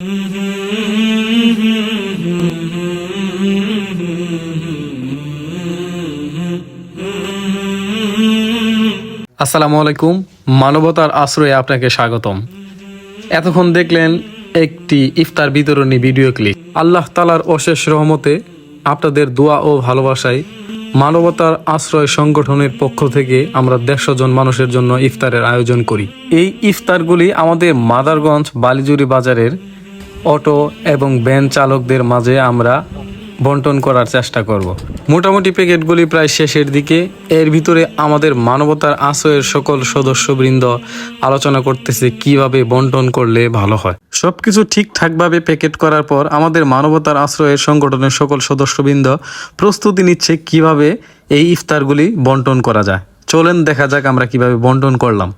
আসসালামু আলাইকুম। মানবতার আশ্রয়ে আপনাকে স্বাগতম। এতক্ষণ দেখলেন একটি ইফতার বিতরণী ভিডিও ক্লিপ। আল্লাহ তাআলার অশেষ রহমতে আপনাদের দোয়া ও ভালোবাসায় মানবতার আশ্রয় সংগঠনের পক্ষ থেকে আমরা 150 জন মানুষের জন্য ইফতারের আয়োজন করি। এই ইফতারগুলি আমাদের মাদারগঞ্জ বালিজুরি বাজারের অটো এবং ভ্যান চালকদের মাঝে আমরা বন্টন করার চেষ্টা করব। মোটামুটি প্যাকেটগুলি প্রায় শেষের দিকে। এর ভিতরে আমাদের মানবতার আশ্রয়ের সকল সদস্যবৃন্দ আলোচনা করতেছে কিভাবে বন্টন করলে ভালো হয়। সবকিছু ঠিকঠাকভাবে প্যাকেট করার পর আমাদের মানবতার আশ্রয়ের সংগঠনের সকল সদস্যবৃন্দ প্রস্তুতি নিচ্ছে কিভাবে এই ইফতারগুলি বন্টন করা যায়। চলেন দেখা যাক আমরা কিভাবে বন্টন করলাম।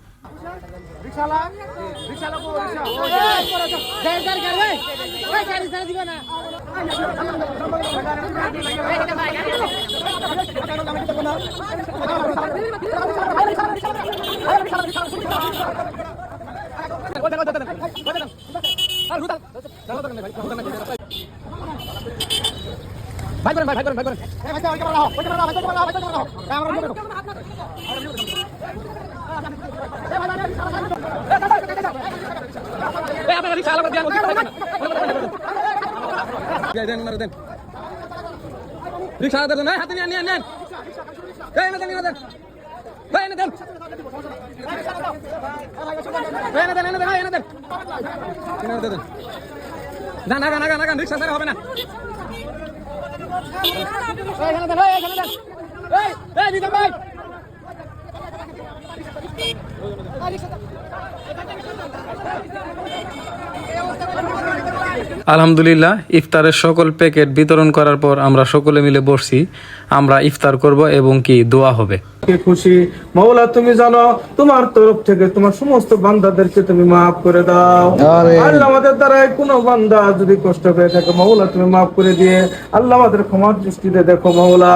হবে না। আলহামদুলিল্লাহ, ইফতারের সকল প্যাকেট বিতরণ করার পর আমরা সকলে মিলে বসছি। আমরা ইফতার করব এবং কি দোয়া হবে। খুশি মাওলা, তুমি জানো তোমার তরফ থেকে তোমার সমস্ত বান্দাদেরকে তুমি মাফ করে দাও। আল্লাহ, আমাদের দ্বারা কোনো বান্দা যদি কষ্ট পেয়ে থাকে মাওলা তুমি মাফ করে দিয়ে আল্লাহ আমাদের ক্ষমার দৃষ্টিতে দেখো মাওলা।